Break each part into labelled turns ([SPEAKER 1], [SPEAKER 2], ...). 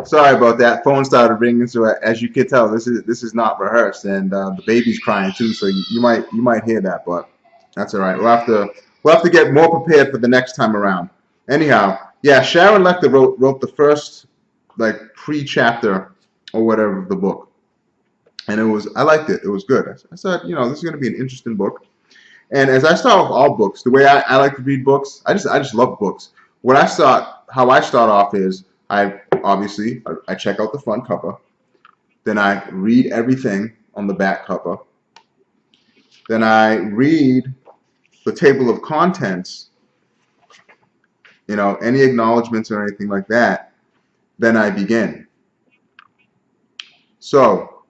[SPEAKER 1] Sorry about that. Phone started ringing, so as you can tell, this is not rehearsed, and the baby's crying too. So you might hear that, but that's all right. We'll have to get more prepared for the next time around. Anyhow, yeah, Sharon Lecter wrote the first like pre-chapter or whatever of the book, and I liked it. It was good. I said, this is going to be an interesting book. And as I start off all books, the way I like to read books, I just love books. How I start off is I check out the front cover, then I read everything on the back cover, then I read the table of contents, any acknowledgments or anything like that, then I begin. So,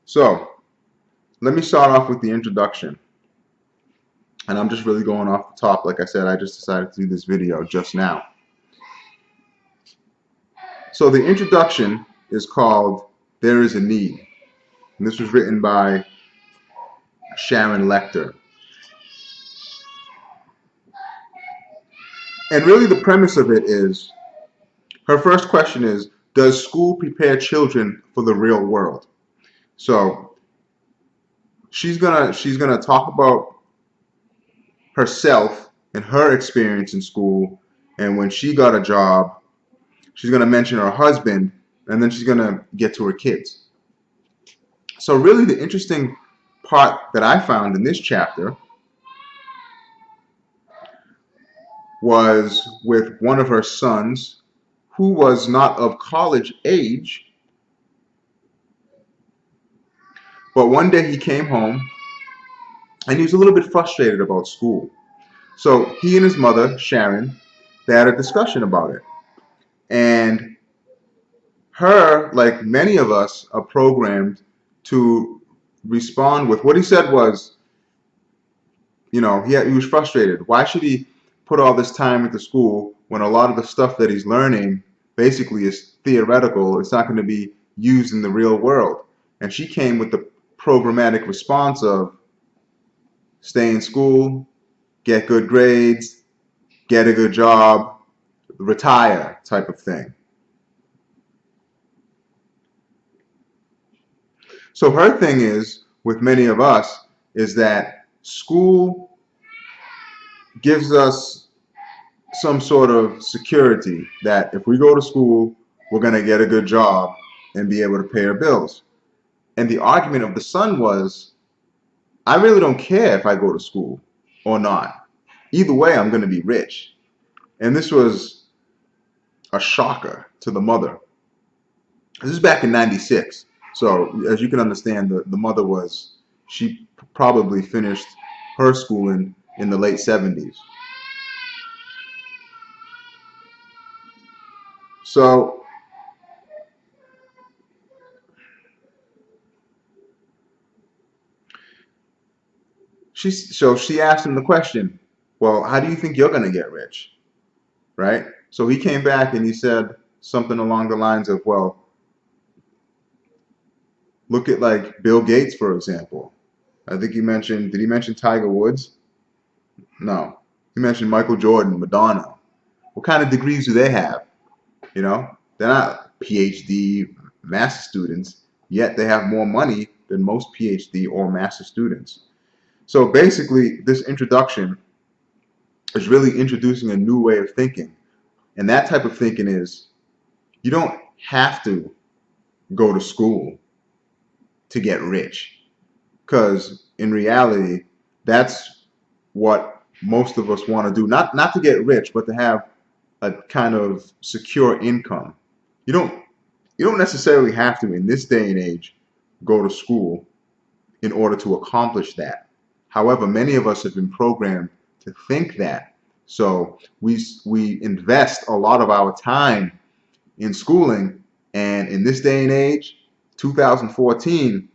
[SPEAKER 1] so let me start off with the introduction. And I'm just really going off the top. Like I said, I just decided to do this video just now. So the introduction is called There is a Need. And this was written by Sharon Lecter. And really the premise of it is, her first question is, does school prepare children for the real world? So she's gonna talk about herself and her experience in school, and when she got a job, she's gonna mention her husband, and then she's gonna get to her kids. So really the interesting part that I found in this chapter was with one of her sons who was not of college age, but one day he came home and he was a little bit frustrated about school. So he and his mother, Sharon, they had a discussion about it. And her, like many of us, are programmed to respond with what he said was, he was frustrated. Why should he put all this time into school when a lot of the stuff that he's learning basically is theoretical? It's not going to be used in the real world. And she came with the programmatic response of stay in school, get good grades, get a good job, retire type of thing. So her thing is, with many of us, is that school gives us some sort of security that if we go to school, we're going to get a good job and be able to pay our bills. And the argument of the son was, I really don't care if I go to school or not. Either way, I'm going to be rich. And this was a shocker to the mother. This is back in 96. So as you can understand, the mother she probably finished her schooling in the late 70s. So she asked him the question, well, how do you think you're going to get rich? Right? So he came back and he said something along the lines of, well, look at like Bill Gates, for example. I think did he mention Tiger Woods? No. He mentioned Michael Jordan, Madonna. What kind of degrees do they have? They're not PhD master students, yet they have more money than most PhD or master students. So basically, this introduction is really introducing a new way of thinking. And that type of thinking is, you don't have to go to school to get rich. Because in reality, that's what most of us want to do. Not to get rich, but to have a kind of secure income. You don't necessarily have to, in this day and age, go to school in order to accomplish that. However, many of us have been programmed to think that. So we invest a lot of our time in schooling, and in this day and age, 2014,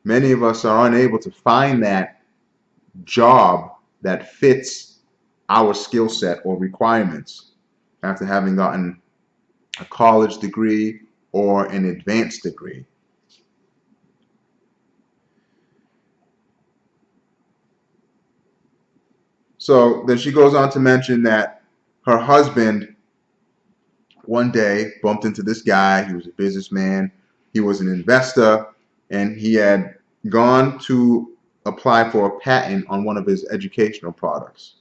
[SPEAKER 1] many of us are unable to find that job that fits our skill set or requirements after having gotten a college degree or an advanced degree. So then she goes on to mention that her husband one day bumped into this guy. He was a businessman, he was an investor, and he had gone to apply for a patent on one of his educational products.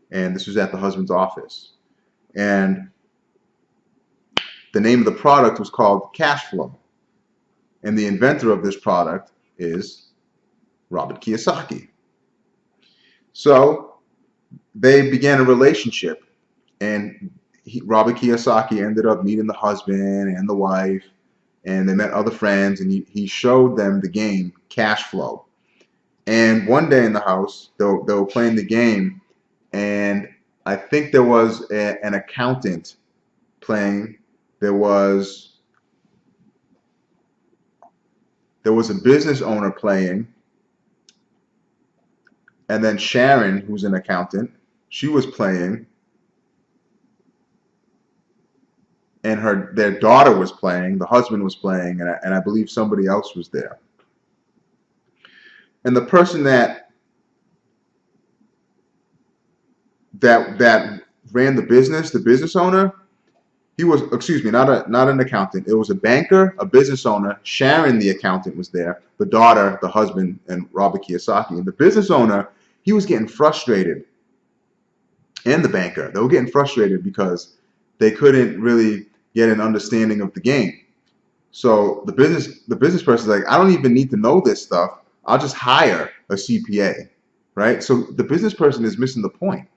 [SPEAKER 1] And this was at the husband's office. And the name of the product was called Cash Flow. And the inventor of this product is Robert Kiyosaki. So they began a relationship, and Robert Kiyosaki ended up meeting the husband and the wife, and they met other friends, and he showed them the game Cash Flow. And one day in the house, they were playing the game, and I think there was an accountant playing. There was a business owner playing, and then Sharon, who's an accountant, she was playing, and their daughter was playing, the husband was playing, and I believe somebody else was there. And the person that ran the business owner, he was, excuse me, not an accountant. It was a banker, a business owner. Sharon, the accountant, was there. The daughter, the husband, and Robert Kiyosaki. And the business owner, he was getting frustrated, and the banker, they were getting frustrated because they couldn't really get an understanding of the game. So the business person's like, I don't even need to know this stuff. I'll just hire a CPA, right? So the business person is missing the point.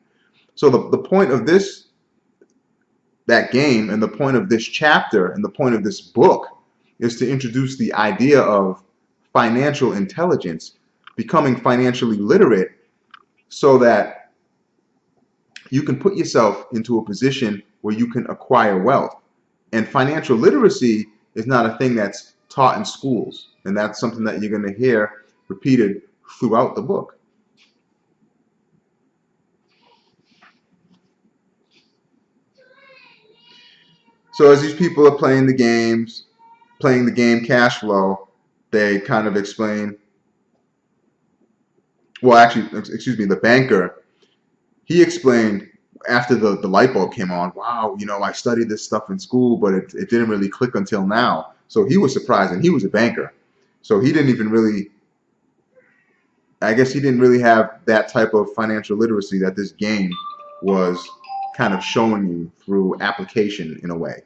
[SPEAKER 1] So the point of that game, and the point of this chapter, and the point of this book is to introduce the idea of financial intelligence, becoming financially literate, so that you can put yourself into a position where you can acquire wealth. And financial literacy is not a thing that's taught in schools, and that's something that you're going to hear repeated throughout the book. So as these people are playing the game Cash Flow, they kind of explain, well, actually, excuse me, the banker, he explained after the light bulb came on, wow, I studied this stuff in school, but it didn't really click until now. So he was surprised, and he was a banker. So he didn't even really, I guess he didn't really have that type of financial literacy that this game was kind of showing you through application in a way.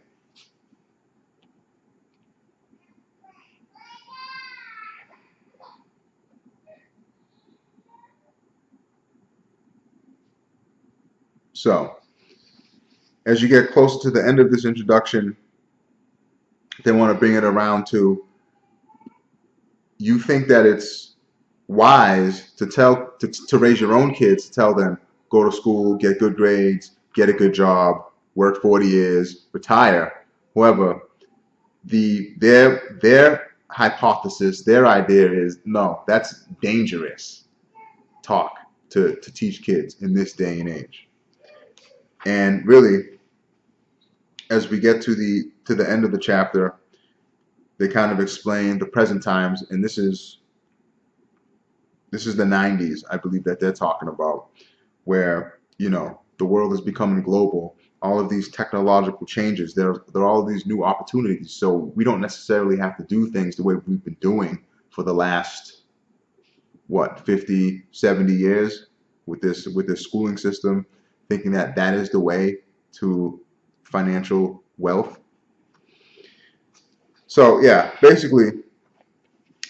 [SPEAKER 1] So as you get closer to the end of this introduction, they want to bring it around to, you think that it's wise to raise your own kids, to tell them, go to school, get good grades, get a good job, work 40 years, retire. However, their hypothesis, their idea is, no, that's dangerous talk to teach kids in this day and age. And really, as we get to the end of the chapter, they kind of explain the present times, and this is the 90s, I believe, that they're talking about, where the world is becoming global. All of these technological changes, there are all these new opportunities. So we don't necessarily have to do things the way we've been doing for the last 50, 70 years with this schooling system, thinking that is the way to financial wealth. So yeah, basically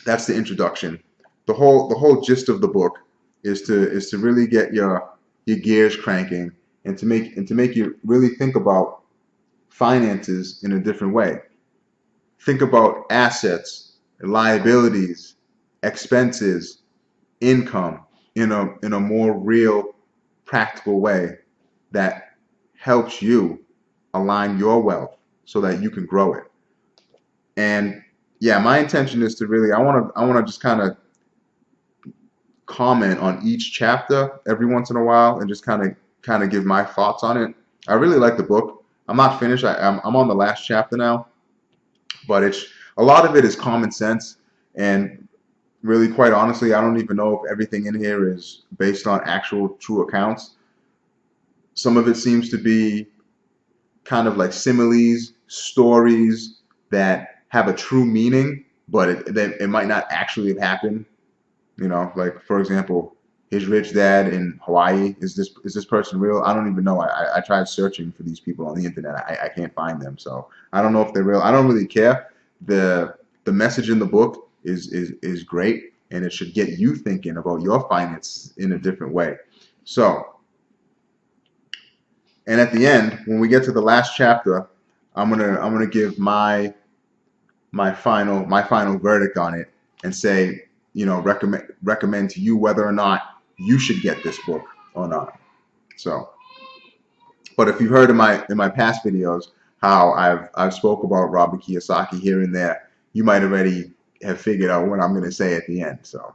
[SPEAKER 1] that's the introduction. The whole gist of the book is to really get your gears cranking, and to make you really think about finances in a different way. Think about assets, liabilities, expenses, income in a more real, practical way that helps you align your wealth so that you can grow it. And yeah, my intention is to really, I want to just kind of comment on each chapter every once in a while, and just kind of give my thoughts on it. I really like the book. I'm not finished. I'm on the last chapter now, but it's a lot of it is common sense, and really, quite honestly, I don't even know if everything in here is based on actual true accounts. Some of it seems to be kind of like similes, stories that have a true meaning, but it might not actually have happened. You know, like for example, his rich dad in Hawaii. Is this person real? I don't even know. I tried searching for these people on the internet. I can't find them. So I don't know if they're real. I don't really care. The message in the book is great, and it should get you thinking about your finance in a different way. So, and at the end, when we get to the last chapter, I'm gonna give my final verdict on it and say, recommend to you whether or not you should get this book or not. So, but if you've heard in my past videos how I've spoke about Robert Kiyosaki here and there, you might already have figured out what I'm going to say at the end. So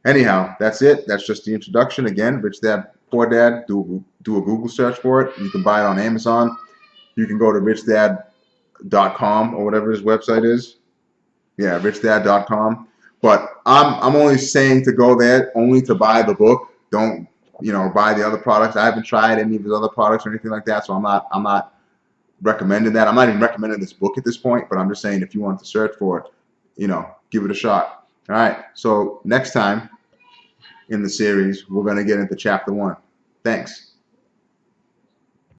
[SPEAKER 1] anyhow, that's it. That's just the introduction. Again, Rich Dad Poor Dad. Do a Google search for it. You can buy it on Amazon. You can go to richdad.com or whatever his website is. Yeah, richdad.com. But I'm only saying to go there only to buy the book. Don't buy the other products. I haven't tried any of his other products or anything like that, so I'm not recommending that. I'm not even recommending this book at this point. But I'm just saying if you want to search for it, give it a shot. All right. So next time in the series, we're gonna get into chapter 1. Thanks.